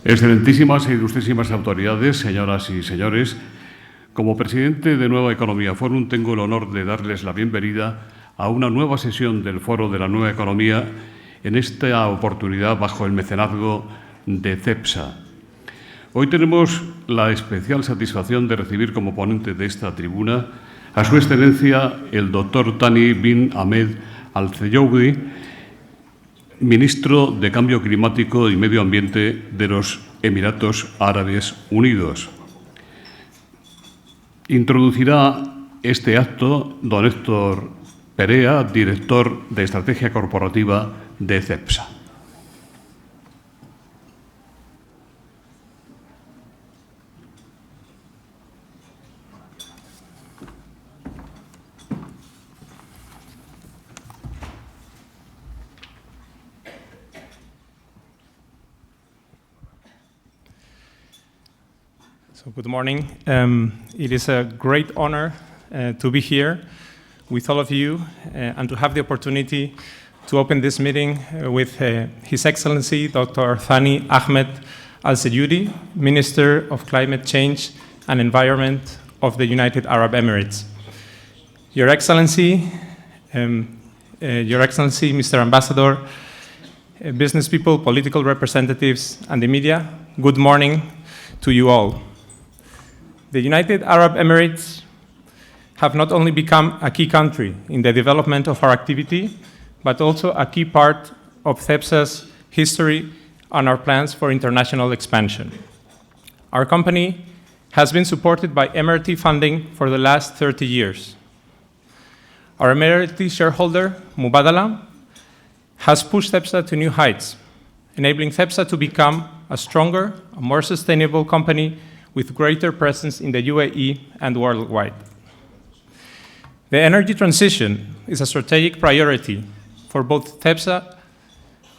Excelentísimas e ilustrísimas autoridades, señoras y señores, como presidente de Nueva Economía Forum tengo el honor de darles la bienvenida a una nueva sesión del Foro de la Nueva Economía, en esta oportunidad bajo el mecenazgo de CEPSA. Hoy tenemos la especial satisfacción de recibir como ponente de esta tribuna a Su Excelencia el doctor Thani bin Ahmed Al-Zeyoudi, Ministro de Cambio Climático y Medio Ambiente de los Emiratos Árabes Unidos. Introducirá este acto don Héctor Perea, director de Estrategia Corporativa de CEPSA. So good morning. It is a great honor to be here with all of you and to have the opportunity to open this meeting with His Excellency Dr. Thani Ahmed Al-Zeyoudi, Minister of Climate Change and Environment of the United Arab Emirates. Your Excellency, Mr. Ambassador, business people, political representatives, and the media, good morning to you all. The United Arab Emirates have not only become a key country in the development of our activity, but also a key part of CEPSA's history and our plans for international expansion. Our company has been supported by Emirati funding for the last 30 years. Our Emirati shareholder, Mubadala, has pushed CEPSA to new heights, enabling CEPSA to become a stronger, a more sustainable company with greater presence in the UAE and worldwide. The energy transition is a strategic priority for both CEPSA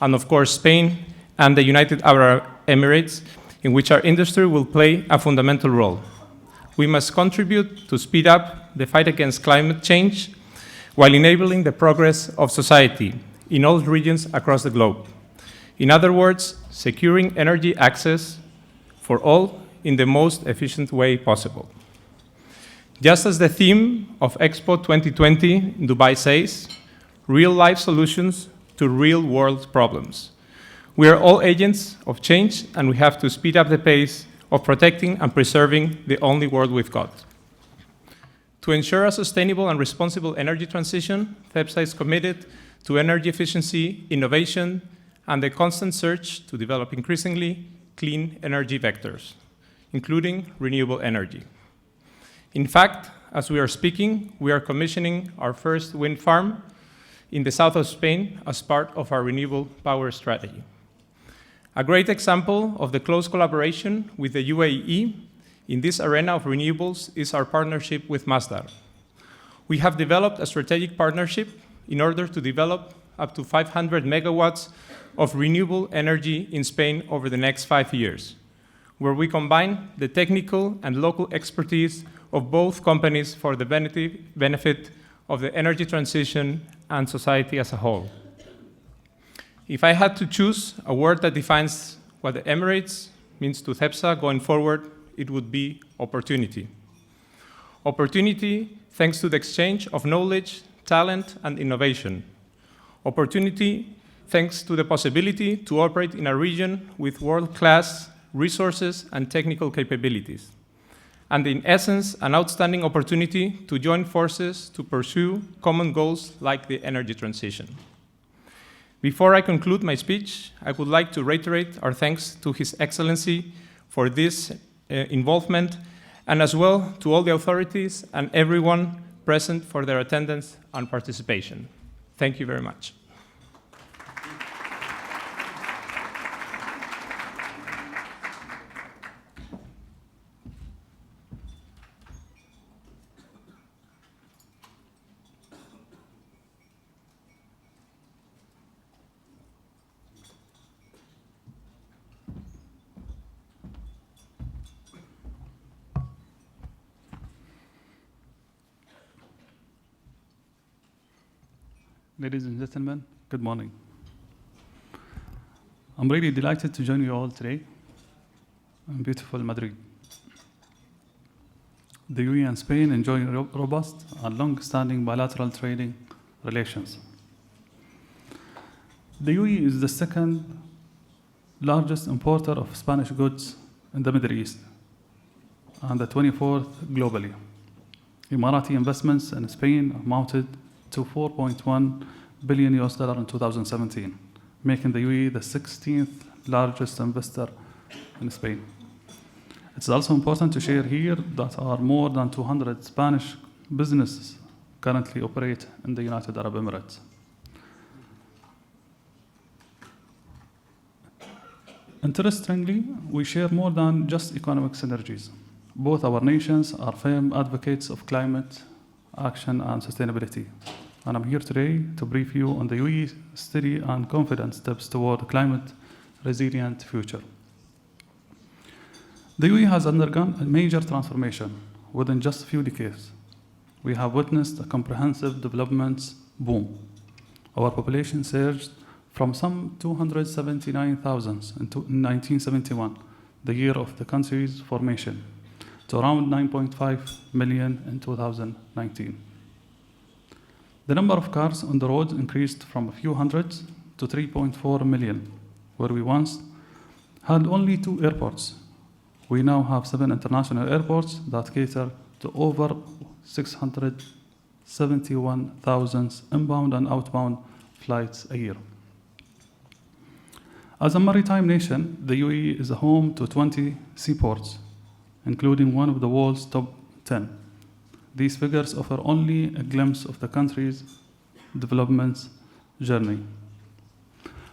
and, of course, Spain and the United Arab Emirates, in which our industry will play a fundamental role. We must contribute to speed up the fight against climate change while enabling the progress of society in all regions across the globe. In other words, securing energy access for all in the most efficient way possible. Just as the theme of Expo 2020 in Dubai says, real-life solutions to real-world problems. We are all agents of change, and we have to speed up the pace of protecting and preserving the only world we've got. To ensure a sustainable and responsible energy transition, CEPSA is committed to energy efficiency, innovation, and the constant search to develop increasingly clean energy vectors, including renewable energy. In fact, as we are speaking, we are commissioning our first wind farm in the south of Spain as part of our renewable power strategy. A great example of the close collaboration with the UAE in this arena of renewables is our partnership with Masdar. We have developed a strategic partnership in order to develop up to 500 megawatts of renewable energy in Spain over the next 5 years, where we combine the technical and local expertise of both companies for the benefit of the energy transition and society as a whole. If I had to choose a word that defines what the Emirates means to CEPSA going forward, it would be opportunity. Opportunity thanks to the exchange of knowledge, talent, and innovation. Opportunity thanks to the possibility to operate in a region with world-class resources and technical capabilities. And in essence, an outstanding opportunity to join forces to pursue common goals like the energy transition. Before I conclude my speech, I would like to reiterate our thanks to His Excellency for this involvement, and as well to all the authorities and everyone present for their attendance and participation. Thank you very much. Ladies and gentlemen, good morning. I'm really delighted to join you all today in beautiful Madrid. The UAE and Spain enjoy robust and long-standing bilateral trading relations. The UAE is the second largest importer of Spanish goods in the Middle East and the 24th globally. Emirati investments in Spain amounted to $4.1 billion in 2017, making the UAE the 16th largest investor in Spain. It's also important to share here that more than 200 Spanish businesses currently operate in the United Arab Emirates. Interestingly, we share more than just economic synergies. Both our nations are firm advocates of climate action and sustainability. And I'm here today to brief you on the UAE's steady and confident steps toward a climate-resilient future. The UAE has undergone a major transformation within just a few decades. We have witnessed a comprehensive development boom. Our population surged from some 279,000 in 1971, the year of the country's formation, to around 9.5 million in 2019. The number of cars on the roads increased from a few hundreds to 3.4 million, where we once had only 2 airports. We now have 7 international airports that cater to over 671,000 inbound and outbound flights a year. As a maritime nation, the UAE is a home to 20 seaports, including one of the world's top 10. These figures offer only a glimpse of the country's development journey.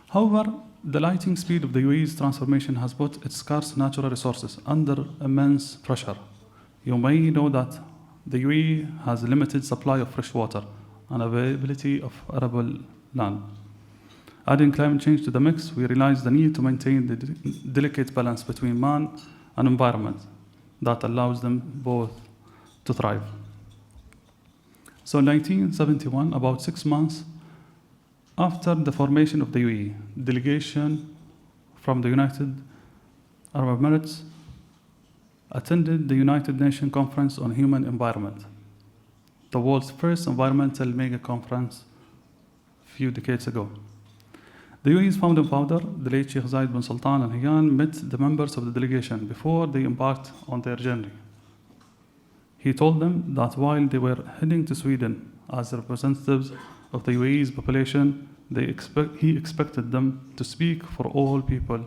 However, the lightning speed of the UAE's transformation has put its scarce natural resources under immense pressure. You may know that the UAE has a limited supply of fresh water and availability of arable land. Adding climate change to the mix, we realize the need to maintain the delicate balance between man and environment that allows them both to thrive. So in 1971, about 6 months after the formation of the UAE, delegation from the United Arab Emirates attended the United Nations Conference on Human Environment, the world's first environmental mega conference a few decades ago. The UAE's founding father, the late Sheikh Zayed bin Sultan Al Nahyan, met the members of the delegation before they embarked on their journey. He told them that while they were heading to Sweden as representatives of the UAE's population, he expected them to speak for all people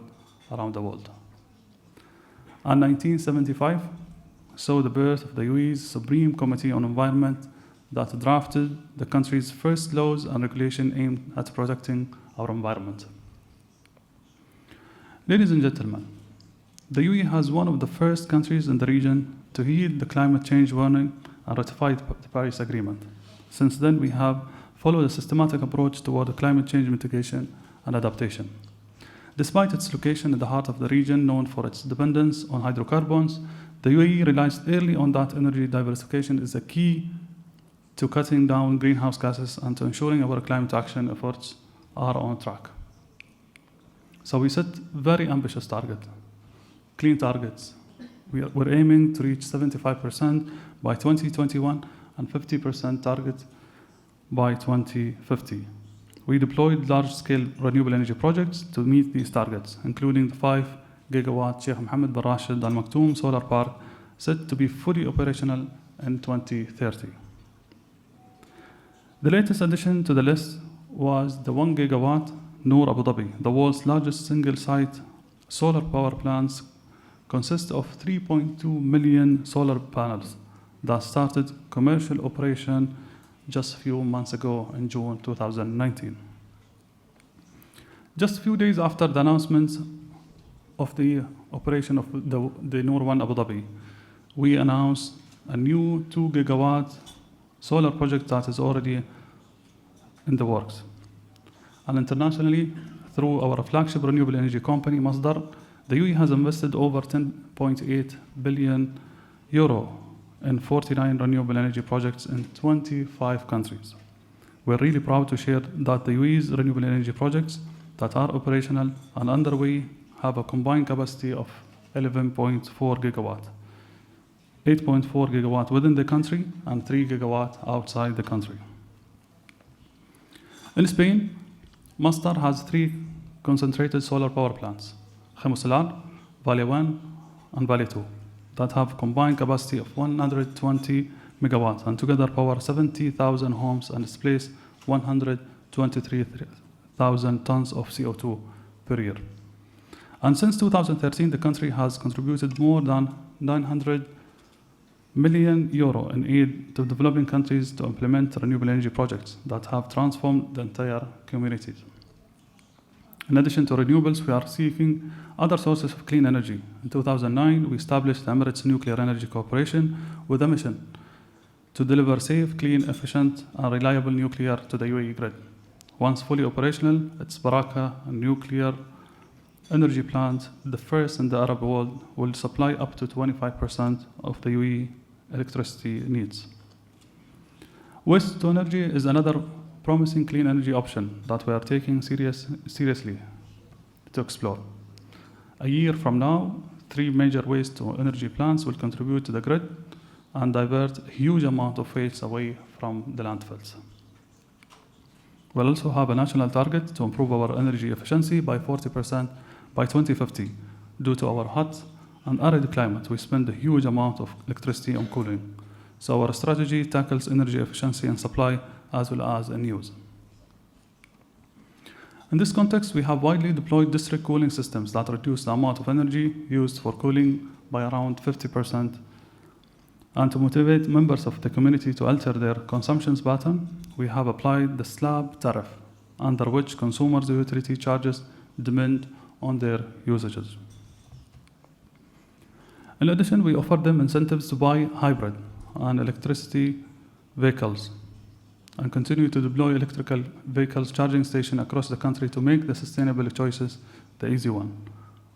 around the world. And 1975 saw the birth of the UAE's Supreme Committee on Environment that drafted the country's first laws and regulations aimed at protecting our environment. Ladies and gentlemen, the UAE has one of the first countries in the region to heed the climate change warning and ratify the Paris Agreement. Since then, we have followed a systematic approach toward climate change mitigation and adaptation. Despite its location in the heart of the region known for its dependence on hydrocarbons, the UAE realized early on that energy diversification is a key to cutting down greenhouse gases and to ensuring our climate action efforts are on track. So we set very ambitious targets, clean targets. We're aiming to reach 75% by 2021 and 50% target by 2050. We deployed large-scale renewable energy projects to meet these targets, including the 5 gigawatt Sheikh Mohammed bin Rashid Al Maktoum solar park set to be fully operational in 2030. The latest addition to the list was the 1 gigawatt Noor Abu Dhabi, the world's largest single-site solar power plants consist of 3.2 million solar panels that started commercial operation just a few months ago in June 2019. Just a few days after the announcement of the operation of the Noor 1 Abu Dhabi, we announced a new 2 gigawatt solar project that is already in the works. And internationally, through our flagship renewable energy company, Masdar, the UAE has invested over 10.8 billion euro in 49 renewable energy projects in 25 countries. We're really proud to share that the UAE's renewable energy projects that are operational and underway have a combined capacity of 11.4 gigawatt, 8.4 gigawatt within the country and 3 gigawatt outside the country. In Spain, Masdar has 3 concentrated solar power plants, Gemosolar, Valle 1, and Valle 2, that have combined capacity of 120 megawatts and together power 70,000 homes and displace 123,000 tons of CO2 per year. And since 2013, the country has contributed more than 900 million euro in aid to developing countries to implement renewable energy projects that have transformed the entire communities. In addition to renewables, we are seeking other sources of clean energy. In 2009, we established the Emirates Nuclear Energy Corporation with a mission to deliver safe, clean, efficient, and reliable nuclear to the UAE grid. Once fully operational, its Baraka nuclear energy plant, the first in the Arab world, will supply up to 25% of the UAE electricity needs. Waste to energy is another promising clean energy option that we are taking seriously to explore. A year from now, 3 major waste to energy plants will contribute to the grid and divert a huge amount of waste away from the landfills. We'll also have a national target to improve our energy efficiency by 40% by 2050. Due to our hot and arid climate, we spend a huge amount of electricity on cooling. So our strategy tackles energy efficiency and supply as well as in use. In this context, we have widely deployed district cooling systems that reduce the amount of energy used for cooling by around 50%. And to motivate members of the community to alter their consumption pattern, we have applied the slab tariff, under which consumers' utility charges depend on their usages. In addition, we offer them incentives to buy hybrid and electricity vehicles and continue to deploy electrical vehicles charging stations across the country to make the sustainable choices the easy one.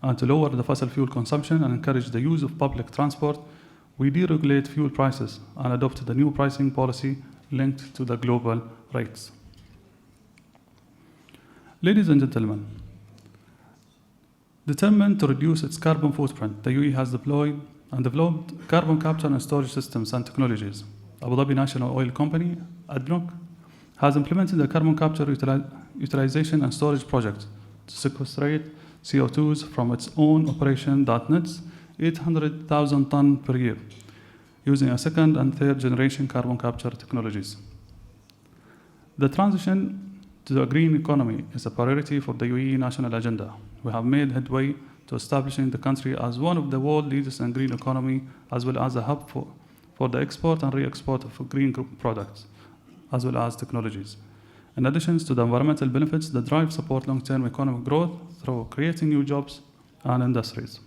And to lower the fossil fuel consumption and encourage the use of public transport, we deregulate fuel prices and adopt the new pricing policy linked to the global rates. Ladies and gentlemen, determined to reduce its carbon footprint, the UAE has deployed and developed carbon capture and storage systems and technologies. Abu Dhabi National Oil Company, ADNOC, has implemented a carbon capture utilization and storage project to sequestrate CO2s from its own operation that nets 800,000 tons per year, using a second and third generation carbon capture technologies. The transition to a green economy is a priority for the UAE national agenda. We have made headway to establishing the country as one of the world leaders in green economy, as well as a hub for the export and re-export of green products, as well as technologies. In addition to the environmental benefits, the drive support long-term economic growth through creating new jobs and industries.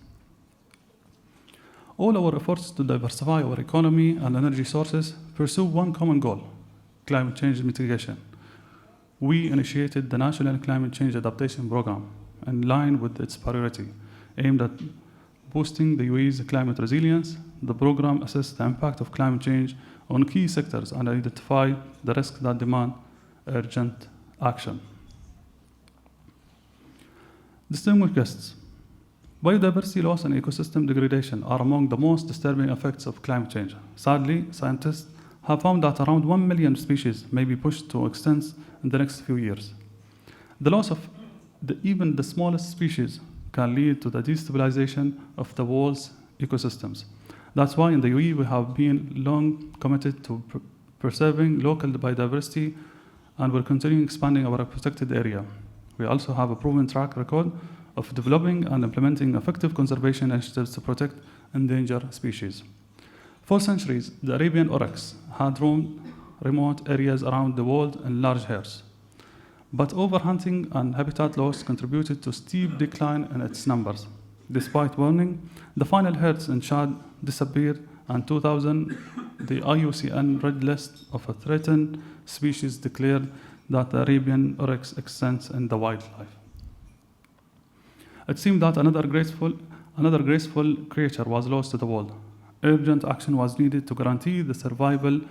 All our efforts to diversify our economy and energy sources pursue one common goal: climate change mitigation. We initiated the National Climate Change Adaptation Program in line with its priority, aimed at boosting the UAE's climate resilience. The program assesses the impact of climate change on key sectors and identify the risks that demand urgent action. Distinguished guests, biodiversity loss and ecosystem degradation are among the most disturbing effects of climate change. Sadly, scientists have found that around 1 million species may be pushed to extinct in the next few years. The loss of even the smallest species can lead to the destabilization of the world's ecosystems. That's why in the UAE we have been long committed to preserving local biodiversity, and we're continuing expanding our protected area. We also have a proven track record of developing and implementing effective conservation initiatives to protect endangered species. For centuries, the Arabian oryx had roamed remote areas around the world in large herds. But overhunting and habitat loss contributed to steep decline in its numbers. Despite warning, the final herds in Chad disappeared, and 2000, the IUCN Red List of a threatened species declared that the Arabian oryx extends in the wildlife. It seemed that another graceful creature was lost to the world. Urgent action was needed to guarantee the survival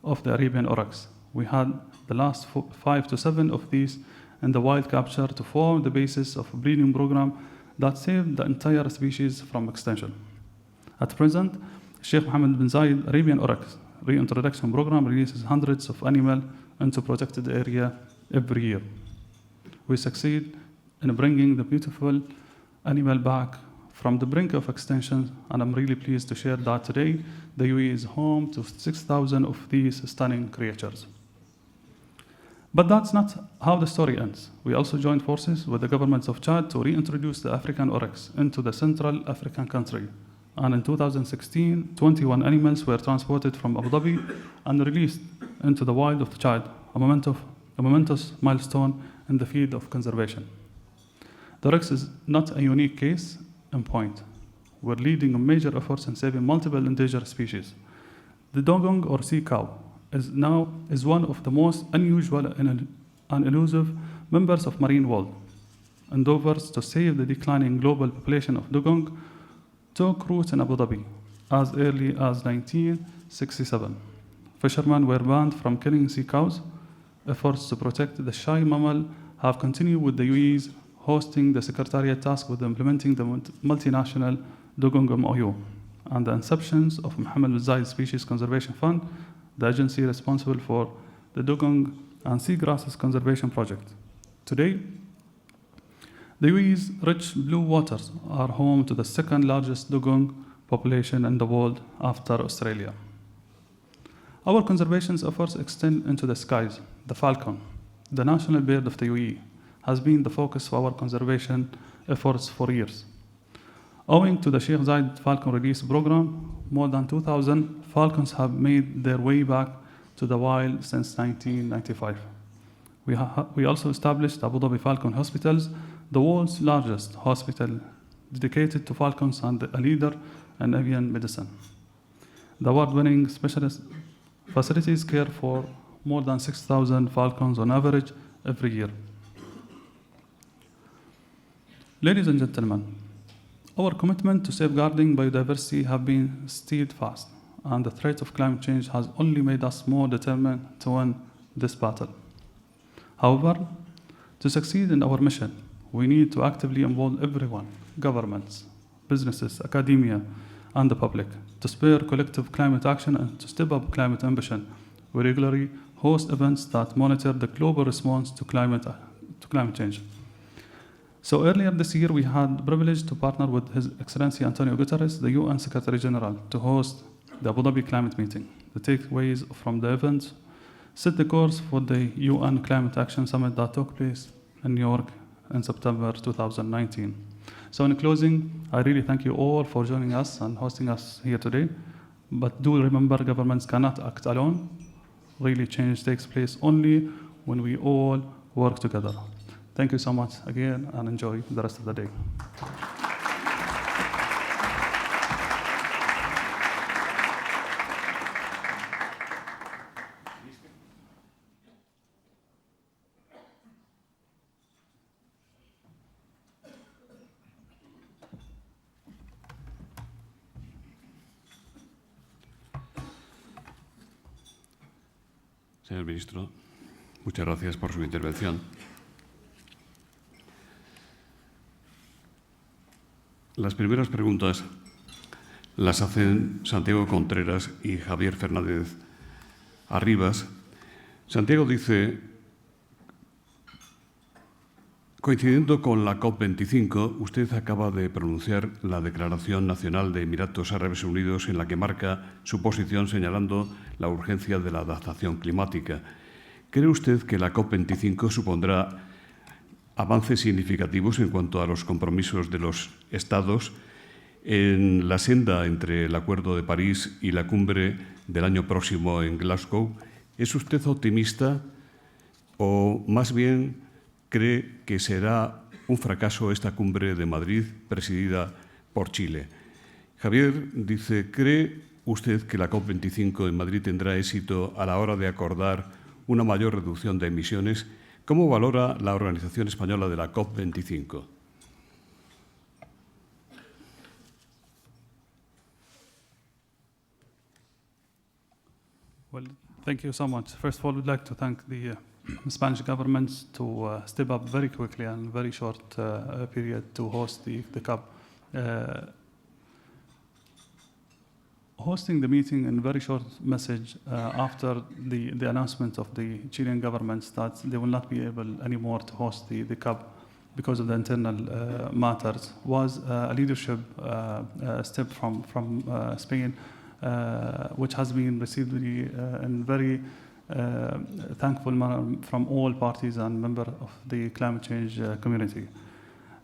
of the Arabian oryx. We had the last 5 to 7 of these in the wild capture to form the basis of a breeding program that saved the entire species from extinction. At present, Sheikh Mohammed bin Zayed Arabian Oryx reintroduction program releases hundreds of animals into protected area every year. We succeed in bringing the beautiful animal back from the brink of extinction, and I'm really pleased to share that today the UAE is home to 6,000 of these stunning creatures. But that's not how the story ends. We also joined forces with the governments of Chad to reintroduce the African oryx into the Central African country. And in 2016, 21 animals were transported from Abu Dhabi and released into the wild of Chad, a momentous milestone in the field of conservation. The oryx is not a unique case in point. We're leading major efforts in saving multiple endangered species. The dugong or sea cow is one of the most unusual and elusive members of marine world. Endeavors to save the declining global population of dugong took root in Abu Dhabi as early as 1967. Fishermen were banned from killing sea cows. Efforts to protect the shy mammal have continued, with the UAE hosting the Secretariat tasked with implementing the multinational Dugong MOU and the inception of Mohammed bin Zayed Species Conservation Fund, the agency responsible for the dugong and seagrasses conservation project. Today, the UAE's rich blue waters are home to the second largest dugong population in the world after Australia. Our conservation efforts extend into the skies. The falcon, the national bird of the UAE, has been the focus of our conservation efforts for years. Owing to the Sheikh Zayed Falcon Release Program, more than 2,000 falcons have made their way back to the wild since 1995. We also established Abu Dhabi Falcon Hospitals, the world's largest hospital dedicated to falcons and a leader in avian medicine. The award-winning specialist facilities care for more than 6,000 falcons on average every year. Ladies and gentlemen, our commitment to safeguarding biodiversity have been steadfast, and the threat of climate change has only made us more determined to win this battle. However, to succeed in our mission, we need to actively involve everyone, governments, businesses, academia, and the public, to spur collective climate action and to step up climate ambition. We regularly host events that monitor the global response to climate change. So earlier this year, we had the privilege to partner with His Excellency Antonio Guterres, the UN Secretary General, to host the Abu Dhabi Climate Meeting. The takeaways from the event set the course for the UN Climate Action Summit that took place in New York in September 2019. So in closing, I really thank you all for joining us and hosting us here today. But do remember, governments cannot act alone. Really, change takes place only when we all work together. Thank you so much again, and enjoy the rest of the day. Señor Ministro, muchas gracias por su intervención. Las primeras preguntas las hacen Santiago Contreras y Javier Fernández Arribas. Santiago dice: coincidiendo con la COP25, usted acaba de pronunciar la Declaración Nacional de Emiratos Árabes Unidos, en la que marca su posición señalando la urgencia de la adaptación climática. ¿Cree usted que la COP25 supondrá avances significativos en cuanto a los compromisos de los Estados en la senda entre el Acuerdo de París y la cumbre del año próximo en Glasgow? ¿Es usted optimista o más bien cree que será un fracaso esta cumbre de Madrid presidida por Chile? Javier dice: ¿cree usted que la COP25 en Madrid tendrá éxito a la hora de acordar una mayor reducción de emisiones? ¿Cómo valora la organización española de la COP25? Well, Thank you so much. First of all, we'd like to thank the Spanish government to step up very quickly and very short period to host the CUP. Hosting the meeting in very short message after the announcement of the Chilean government that they will not be able anymore to host the CUP because of the internal matters was a leadership step from Spain, which has been received in very thankful manner from all parties and members of the climate change community.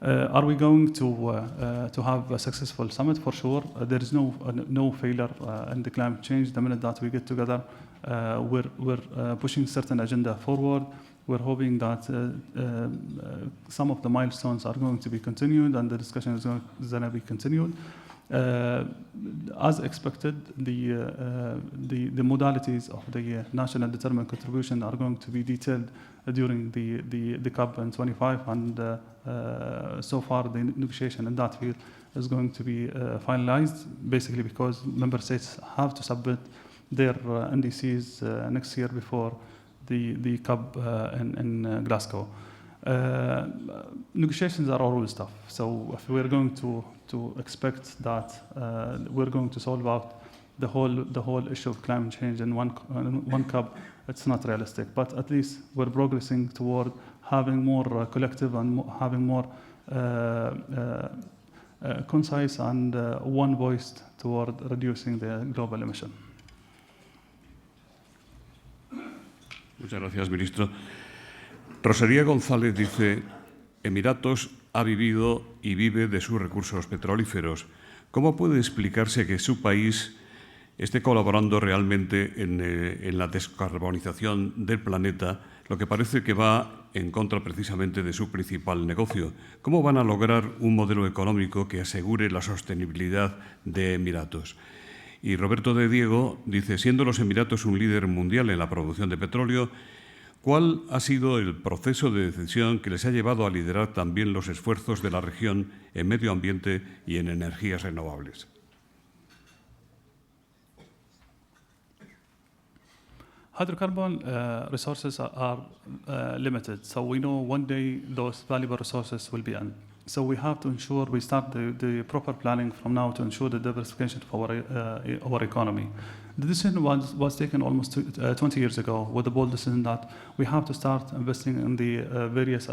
Are we going to have a successful summit? For sure. There is no failure in the climate change. The minute that we get together, we're pushing certain agenda forward. We're hoping that some of the milestones are going to be continued and the discussion is going to be continued. As expected, the modalities of the national determined contribution are going to be detailed during the CUP in 25, and so far the negotiation in that field is going to be finalized, basically because member states have to submit their NDCs next year before the CUP in Glasgow. Negotiations are always tough, so if we're going to expect that we're going to solve out the whole issue of climate change in one CUP, it's not realistic. But at least we're progressing toward having more collective and having more concise and one voiced toward reducing the global emission. Muchas gracias, ministro. Rosalía González dice: Emiratos ha vivido y vive de sus recursos petrolíferos. ¿Cómo puede explicarse que su país esté colaborando realmente en la descarbonización del planeta, lo que parece que va en contra precisamente de su principal negocio? ¿Cómo van a lograr un modelo económico que asegure la sostenibilidad de Emiratos? Y Roberto de Diego dice: siendo los Emiratos un líder mundial en la producción de petróleo, ¿cuál ha sido el proceso de decisión que les ha llevado a liderar también los esfuerzos de la región en medio ambiente y en energías renovables? Hydrocarbon resources are limited, so we know one day those valuable resources will be end. So we have to ensure we start the proper planning from now to ensure the diversification of our economy. The decision was taken almost 20 years ago with the bold decision that we have to start investing in the various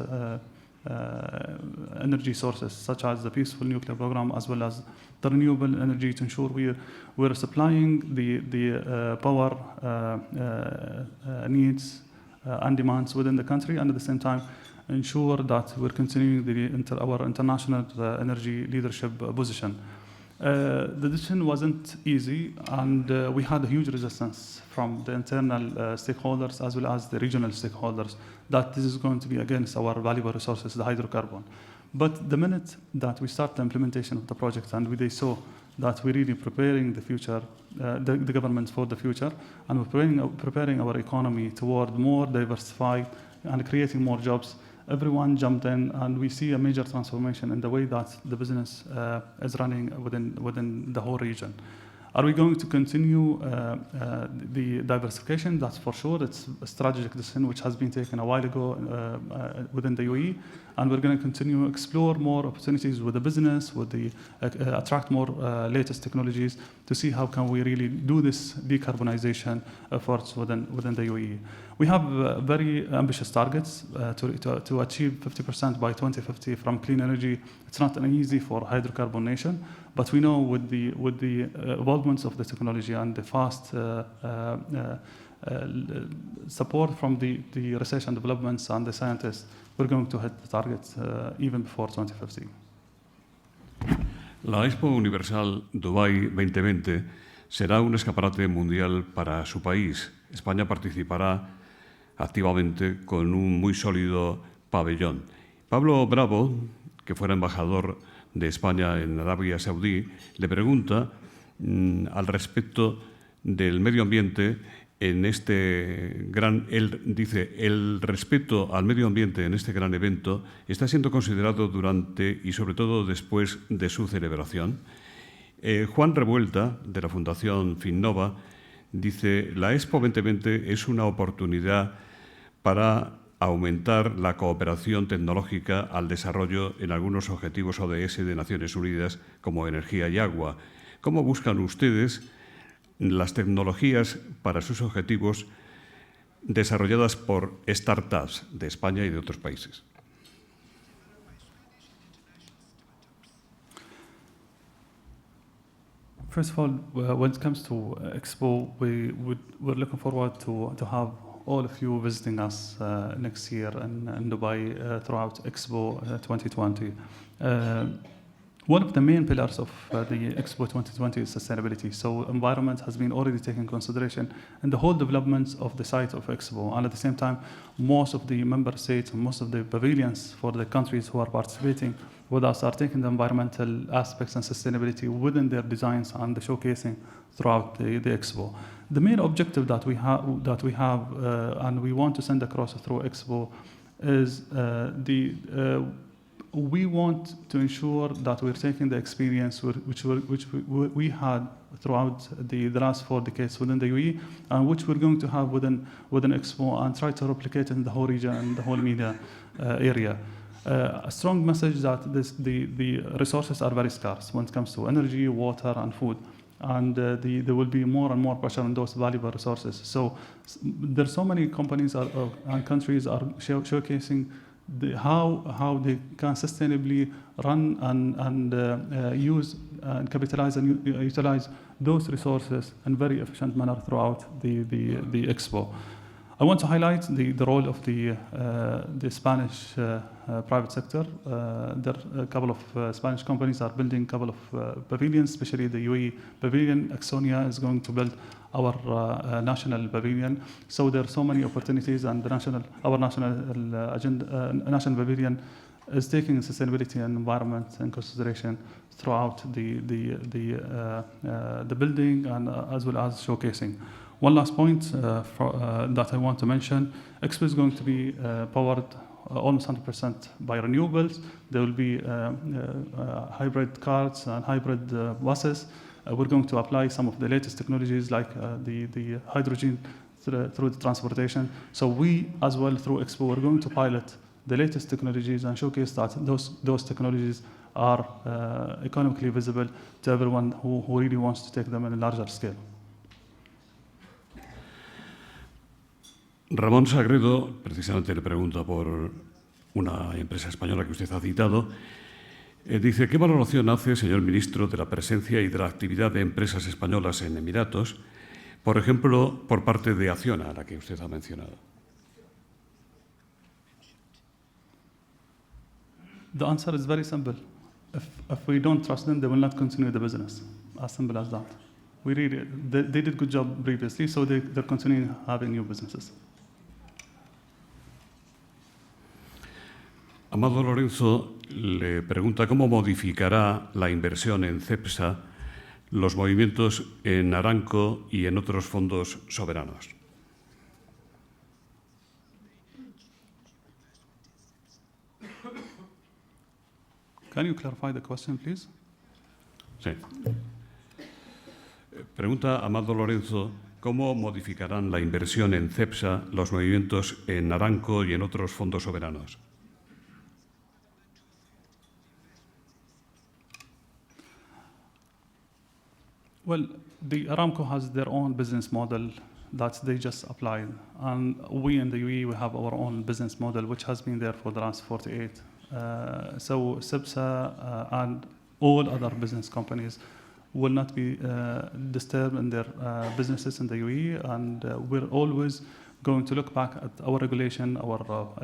energy sources, such as the peaceful nuclear program, as well as the renewable energy, to ensure we're supplying the power needs and demands within the country, and at the same time ensure that we're continuing our international energy leadership position. The decision wasn't easy, and we had a huge resistance from the internal stakeholders as well as the regional stakeholders that this is going to be against our valuable resources, the hydrocarbon. But the minute that we start the implementation of the project and they saw that we're really preparing the future, the government for the future, and we're preparing our economy toward more diversified and creating more jobs, everyone jumped in, and we see a major transformation in the way that the business is running within the whole region. Are we going to continue the diversification? That's for sure. It's a strategic decision which has been taken a while ago within the UAE, and we're going to continue to explore more opportunities with the business, attract more latest technologies to see how can we really do this decarbonization efforts within the UAE. We have very ambitious targets to achieve 50% by 2050 from clean energy. It's not an easy for hydrocarbon nation, but we know with the evolvements of the technology and the fast support from the research and developments and the scientists, we're going to hit the targets even before 2050. La Expo Universal Dubai 2020 será un escaparate mundial para su país. España participará activamente con un muy sólido pabellón. Pablo Bravo, que fuera embajador de España en Arabia Saudí, le pregunta al respecto del medio ambiente en este gran... Él dice, el respeto al medio ambiente en este gran evento está siendo considerado durante y sobre todo después de su celebración. Juan Revuelta, de la Fundación Nueva, dice, la Expo 2020 es una oportunidad para aumentar la cooperación tecnológica al desarrollo en algunos objetivos ODS de Naciones Unidas, como energía y agua. ¿Cómo buscan ustedes las tecnologías para sus objetivos desarrolladas por startups de España y de otros países? First of all, when it comes to Expo, we're looking forward to have all of you visiting us next year in Dubai throughout Expo 2020. One of the main pillars of the Expo 2020 is sustainability. So environment has been already taken consideration in the whole development of the site of Expo. And at the same time, most of the member states and most of the pavilions for the countries who are participating with us are taking the environmental aspects and sustainability within their designs and the showcasing throughout the Expo. The main objective that we have and we want to send across through Expo is we want to ensure that we're taking the experience which we had throughout the last 4 decades within the UAE, and which we're going to have within Expo, and try to replicate it in the whole region and the whole media area. A strong message that the resources are very scarce when it comes to energy, water, and food. And there will be more and more pressure on those valuable resources. So there's so many companies and countries are showcasing how they can sustainably run and use and capitalize and utilize those resources in very efficient manner throughout the Expo. I want to highlight the role of the Spanish private sector. There are a couple of Spanish companies are building a couple of pavilions, especially the UAE pavilion. Axonia is going to build our national pavilion. So there are so many opportunities, and our national agenda, national pavilion is taking sustainability and environment in consideration throughout the building and as well as showcasing. One last point that I want to mention: Expo is going to be powered almost 100% by renewables. There will be hybrid cars and hybrid buses. We're going to apply some of the latest technologies like the hydrogen through the transportation. So we, as well through Expo, we're going to pilot the latest technologies and showcase that those technologies are economically visible to everyone who really wants to take them in a larger scale. Ramón Sagredo precisamente le pregunta por una empresa española que usted ha citado. Dice, ¿qué valoración hace, señor ministro, de la presencia y de la actividad de empresas españolas en Emiratos, por ejemplo, por parte de Acciona, a la que usted ha mencionado? The answer is very simple. If we don't trust them, they will not continue the business. As simple as that. They did a good job previously, so they're continuing having new businesses. Amado Lorenzo le pregunta cómo modificará la inversión en CEPSA los movimientos en Aramco y en otros fondos soberanos. Can you clarify the question, please? Sí. Pregunta Amado Lorenzo cómo modificarán la inversión en CEPSA los movimientos en Aramco y en otros fondos soberanos. Well, the Aramco has their own business model that they just applied. And we in the UAE, we have our own business model, which has been there for the last 48. So CEPSA and all other business companies will not be disturbed in their businesses in the UAE. And we're always going to look back at our regulation, our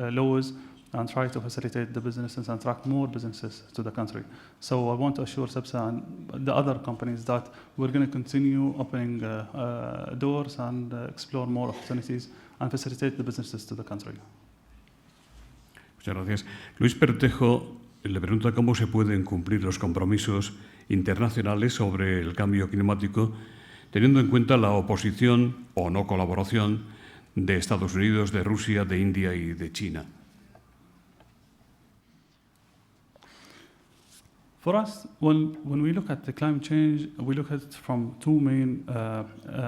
laws, and try to facilitate the businesses and attract more businesses to the country. So I want to assure CEPSA and the other companies that we're going to continue opening doors and explore more opportunities and facilitate the businesses to the country. Muchas gracias. Luis Pertejo le pregunta cómo se pueden cumplir los compromisos internacionales sobre el cambio climático teniendo en cuenta la oposición o no colaboración de Estados Unidos, de Rusia, de India y de China. For us, when we look at the climate change, we look at it from two main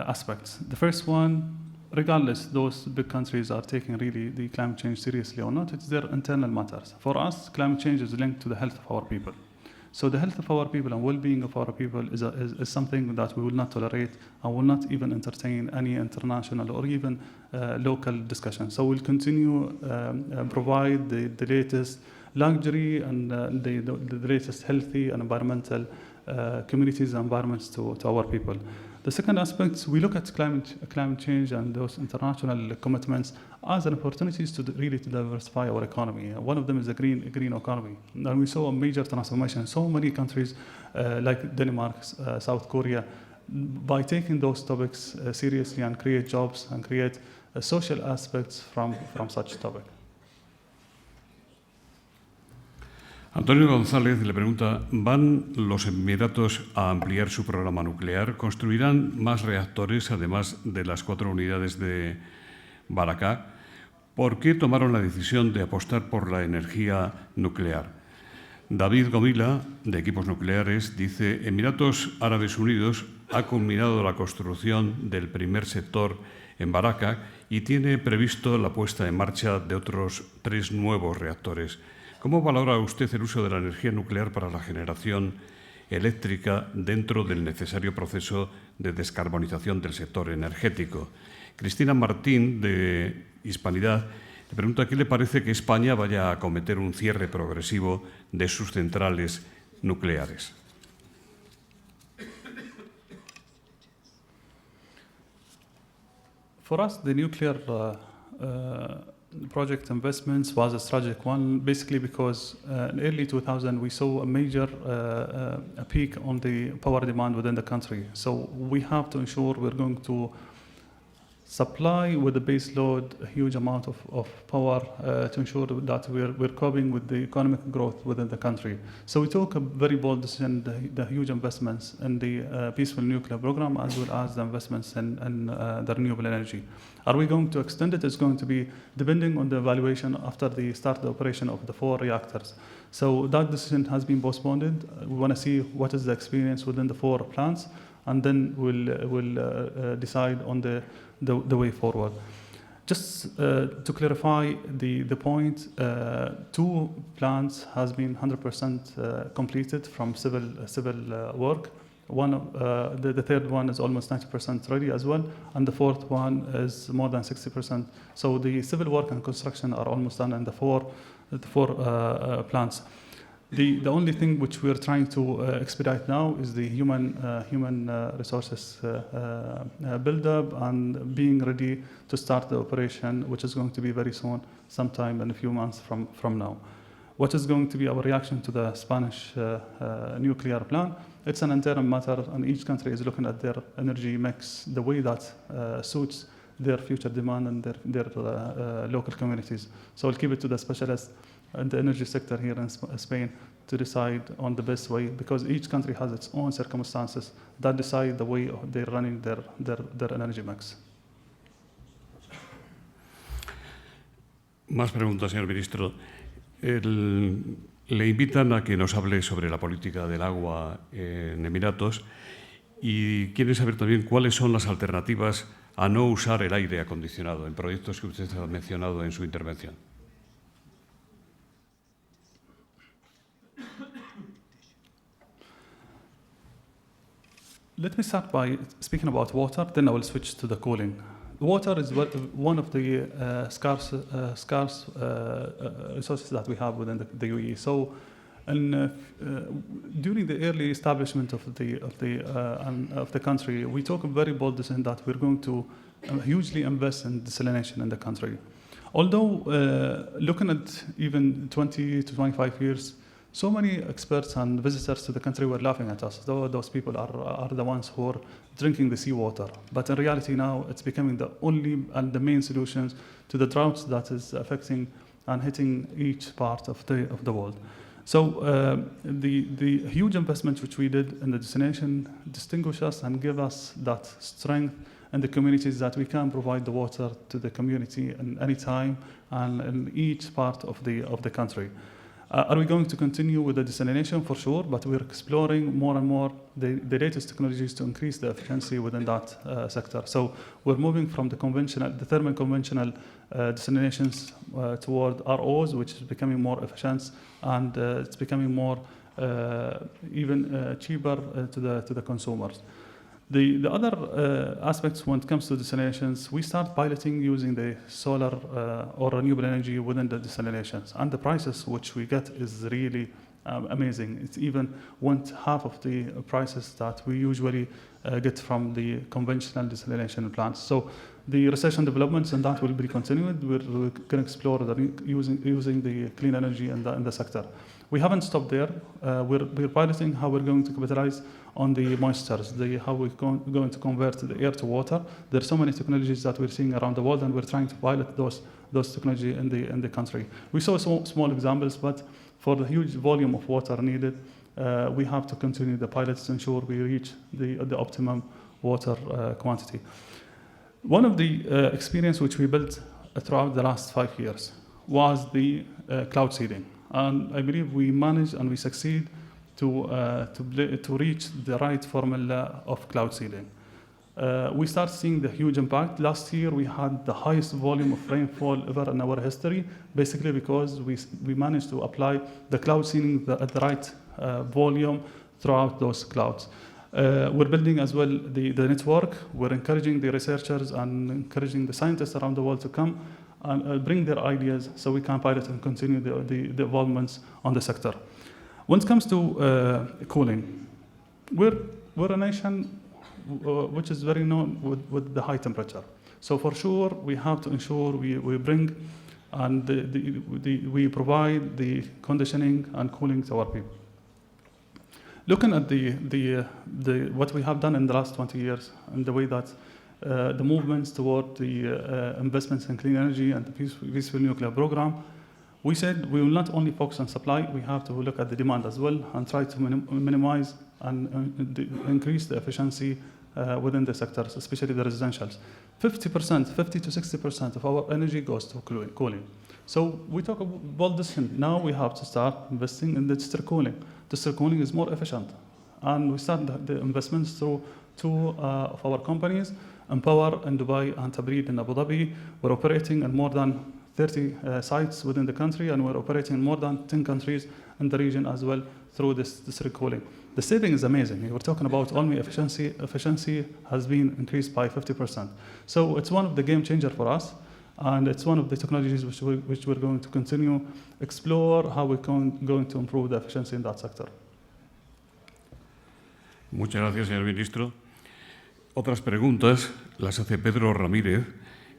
aspects. The first one, regardless those big countries are taking really the climate change seriously or not, it's their internal matters. For us, climate change is linked to the health of our people. So the health of our people and well-being of our people is something that we will not tolerate and will not even entertain any international or even local discussion. So we'll continue provide the latest luxury and the latest healthy and environmental communities and environments to our people. The second aspect, we look at climate change and those international commitments as an opportunities to really to diversify our economy. One of them is the green economy. And we saw a major transformation in so many countries like Denmark, South Korea, by taking those topics seriously and create jobs and create social aspects from such topic. Antonio González le pregunta, ¿van los Emiratos a ampliar su programa nuclear? ¿Construirán más reactores además de las 4 unidades de Barakah? ¿Por qué tomaron la decisión de apostar por la energía nuclear? David Gomila, de Equipos Nucleares, dice, Emiratos Árabes Unidos ha culminado la construcción del primer sector en Barakah y tiene previsto la puesta en marcha de otros 3 nuevos reactores. ¿Cómo valora usted el uso de la energía nuclear para la generación eléctrica dentro del necesario proceso de descarbonización del sector energético? Cristina Martín, de Hispanidad, le pregunta qué le parece que España vaya a acometer un cierre progresivo de sus centrales nucleares. For us, the nuclear project investments was a strategic one, basically because in early 2000 we saw a major a peak on the power demand within the country. So we have to ensure we're going to supply with the base load a huge amount of power to ensure that we're coping with the economic growth within the country. So we took a very bold decision, the huge investments in the peaceful nuclear program as well as the investments in the renewable energy. Are we going to extend it? It's going to be depending on the evaluation after the start of the operation of the 4 reactors. So that decision has been postponed. We want to see what is the experience within the 4 plants, and then we'll decide on the way forward. Just to clarify the point, 2 plants has been 100% completed from civil work. The third one is almost 90% ready as well, and the 4th one is more than 60%. So the civil work and construction are almost done in the four plants. The only thing which we're trying to expedite now is the human resources build-up and being ready to start the operation, which is going to be very soon, sometime in a few months from now. What is going to be our reaction to the Spanish nuclear plant? It's an internal matter, and each country is looking at their energy mix the way that suits their future demand and their local communities. So I'll keep it to the specialists in the energy sector here in Spain to decide on the best way, because each country has its own circumstances that decide the way they're running their energy mix. Más preguntas, señor ministro. Le invitan a que nos hable sobre la política del agua en Emiratos y quieren saber también cuáles son las alternativas a no usar el aire acondicionado en proyectos que usted ha mencionado en su intervención. Let me start by speaking about water, then I will switch to the cooling. Water is one of the scarce resources that we have within the UAE. So, during the early establishment of the country, we took a very bold decision that we're going to hugely invest in desalination in the country. Although looking at even 20 to 25 years, so many experts and visitors to the country were laughing at us. Those people are the ones who are drinking the seawater. But in reality now, it's becoming the only and the main solutions to the droughts that is affecting and hitting each part of the world. So the huge investment which we did in the desalination distinguish us and give us that strength in the communities that we can provide the water to the community in any time and in each part of the country. Are we going to continue with the desalination? For sure, but we're exploring more and more the latest technologies to increase the efficiency within that sector. So we're moving from the thermal conventional desalinations toward ROs, which is becoming more efficient, and it's becoming more even cheaper to the consumers. The other aspects when it comes to desalinations, we start piloting using the solar or renewable energy within the desalinations. And the prices which we get is really amazing. It's even half of the prices that we usually get from the conventional desalination plants. So the research and developments and that will be continued. We're going to explore using the clean energy in the sector. We haven't stopped there. We're piloting how we're going to capitalize on the moistures, how we're going to convert the air to water. There are so many technologies that we're seeing around the world, and we're trying to pilot those technology in the country. We saw small examples, but for the huge volume of water needed, we have to continue the pilots to ensure we reach the optimum water quantity. One of the experience which we built throughout the last 5 years was the cloud seeding. And I believe we managed and we succeed to reach the right formula of cloud seeding. We start seeing the huge impact. Last year, we had the highest volume of rainfall ever in our history, basically because we managed to apply the cloud seeding at the right volume throughout those clouds. We're building as well the network. We're encouraging the researchers and encouraging the scientists around the world to come and bring their ideas so we can pilot and continue the developments on the sector. When it comes to cooling, we're a nation which is very known with the high temperature. So for sure, we have to ensure we bring and we provide the conditioning and cooling to our people. Looking at what we have done in the last 20 years and the way that the movements toward the investments in clean energy and the peaceful nuclear program, we said we will not only focus on supply, we have to look at the demand as well and try to minimize and increase the efficiency within the sectors, especially the residentials. 50 to 60% of our energy goes to cooling. So we talk about this, now we have to start investing in the district cooling. District cooling is more efficient. And we start the investments through two of our companies, Empower in Dubai and Tabreed in Abu Dhabi. We're operating in more than 30 sites within the country, and we're operating in more than 10 countries in the region as well through this district cooling. The saving is amazing. We're talking about only efficiency. Efficiency has been increased by 50%. So it's one of the game changer for us, and it's one of the technologies which we're going to continue explore how we're going to improve the efficiency in that sector. Muchas gracias, señor ministro. Otras preguntas las hace Pedro Ramírez,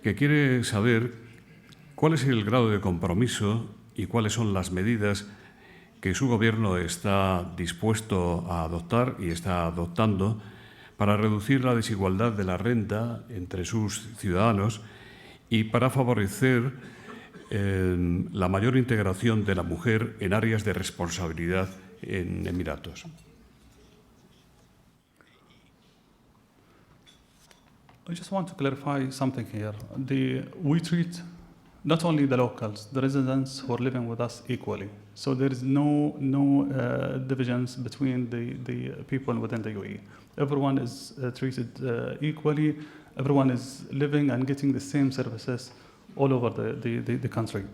que quiere saber cuál es el grado de compromiso y cuáles son las medidas que su gobierno está dispuesto a adoptar y está adoptando para reducir la desigualdad de la renta entre sus ciudadanos y para favorecer la mayor integración de la mujer en áreas de responsabilidad en Emiratos. I just want to clarify something here. We treat not only the locals, the residents who are living with us equally. So there is no divisions between the people within the UAE. Everyone is treated equally. Everyone is living and getting the same services all over the country.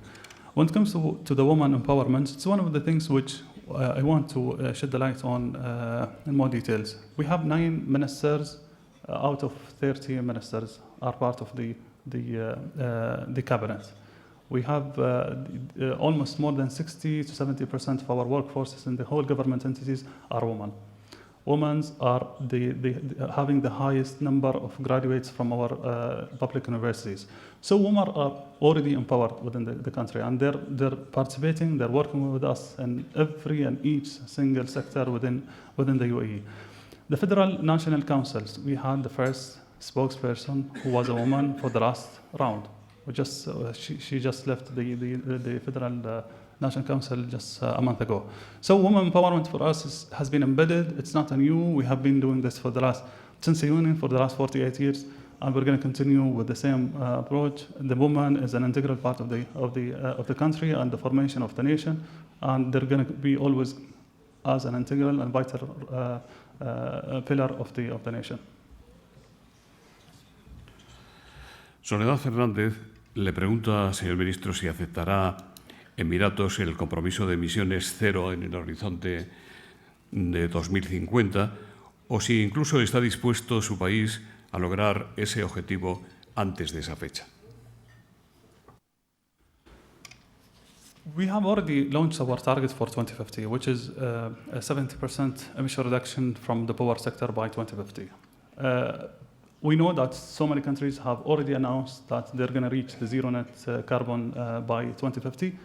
When it comes to the woman empowerment, it's one of the things which I want to shed the light on in more details. We have 9 ministers out of 30 ministers are part of the cabinet. We have almost more than 60 to 70% of our workforces in the whole government entities are women. Women are having the highest number of graduates from our public universities. So women are already empowered within the country, and they're participating, they're working with us in every and each single sector within the UAE. The Federal National Councils, we had the first spokesperson who was a woman for the last round. She just left the Federal National Council just a month ago. So women empowerment for us has been embedded. It's not new. We have been doing this since the union for the last 48 years. and we're going to continue with the same approach. The woman is an integral part of the country and the formation of the nation, and they're going to be always as an integral and vital pillar of the nation. Soledad Fernández le pregunta, señor ministro, si aceptará Emiratos el compromiso de emisiones cero en el horizonte de 2050 o si incluso está dispuesto su país a lograr ese objetivo antes de esa fecha. We have already launched our target for 2050, which is a 70% emission reduction from the power sector by 2050. We know that so many countries have already announced that they're going to reach the zero net carbon by 2050.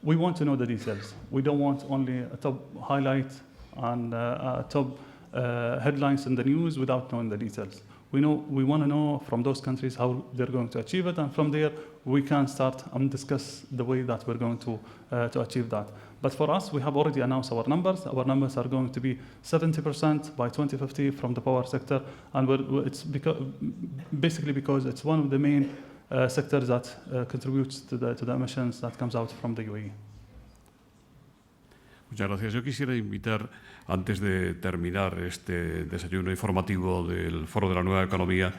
We want to know the details. We don't want only a top highlight and top headlines in the news without knowing the details. We want to know from those countries how they're going to achieve it, and from there we can start and discuss the way that we're going to achieve that. But for us, we have already announced our numbers. Our numbers are going to be 70% by 2050 from the power sector, and it's basically because it's one of the main sectors that contributes to the emissions that comes out from the UAE. Muchas gracias. Yo quisiera invitar, antes de terminar este desayuno informativo del Foro de la Nueva Economía,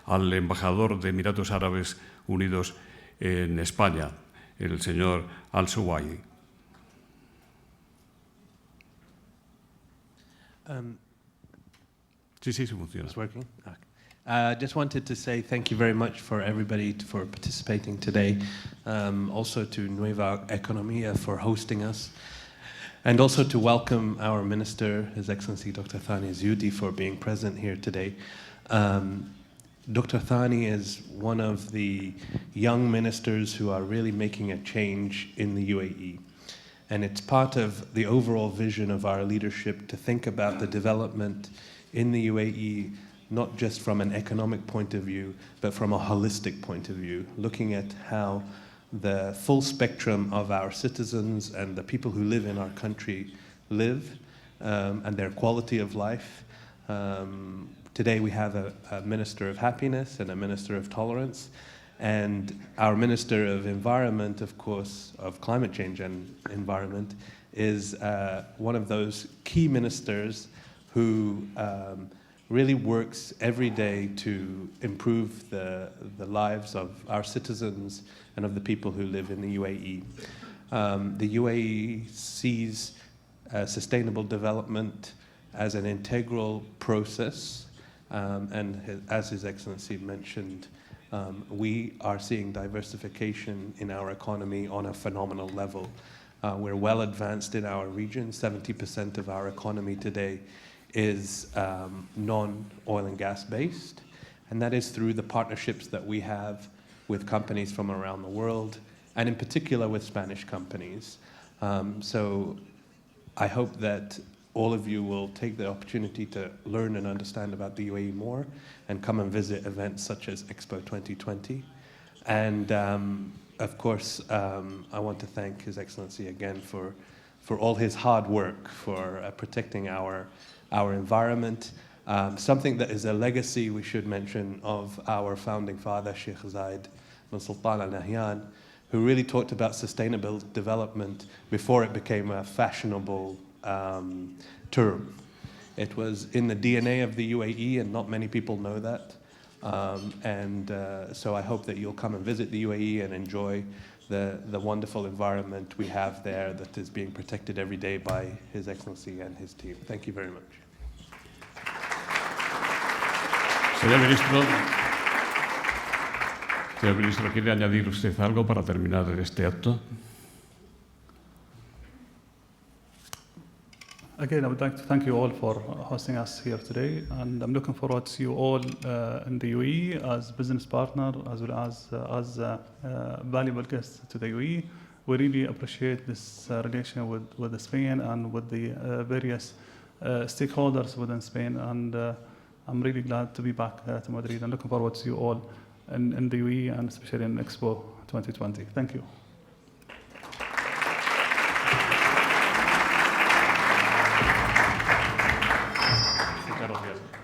al embajador de Emiratos Árabes Unidos en España, el señor Al-Zeyoudi. Sí, funciona. It's working? Okay. Just wanted to say thank you very much for everybody for participating today. Also to Nueva Economía for hosting us. And also to welcome our Minister, His Excellency Dr. Thani Al-Zeyoudi, for being present here today. Dr. Thani is one of the young ministers who are really making a change in the UAE. And it's part of the overall vision of our leadership to think about the development in the UAE, not just from an economic point of view, but from a holistic point of view, looking at how the full spectrum of our citizens and the people who live in our country live, and their quality of life. Today we have a Minister of Happiness and a Minister of Tolerance, and our Minister of Environment, of course, of Climate Change and Environment, is one of those key ministers who really works every day to improve the lives of our citizens and of the people who live in the UAE. The UAE sees sustainable development as an integral process, and as His Excellency mentioned, we are seeing diversification in our economy on a phenomenal level. We're well advanced in our region. 70% of our economy today is non-oil and gas based, and that is through the partnerships that we have with companies from around the world, and in particular with Spanish companies. So I hope that all of you will take the opportunity to learn and understand about the UAE more and come and visit events such as Expo 2020. And of course, I want to thank His Excellency again for all his hard work, for protecting our environment. Something that is a legacy, we should mention, of our founding father, Sheikh Zayed bin Sultan Al Nahyan, who really talked about sustainable development before it became a fashionable term. It was in the DNA of the UAE, and not many people know that. So I hope that you'll come and visit the UAE and enjoy the wonderful environment we have there that is being protected every day by His Excellency and his team. Thank you very much. Señor Ministro, ¿quiere añadir usted algo para terminar este acto? Again, I would like to thank you all for hosting us here today, and I'm looking forward to see you all in the UAE as business partner as well as valuable guests to the UAE. We really appreciate this relation with Spain and with the various stakeholders within Spain, and I'm really glad to be back to Madrid and looking forward to see you all in the UAE and especially in Expo 2020. Thank you.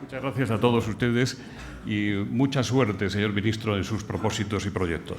Muchas gracias a todos ustedes y mucha suerte, señor ministro, en sus propósitos y proyectos.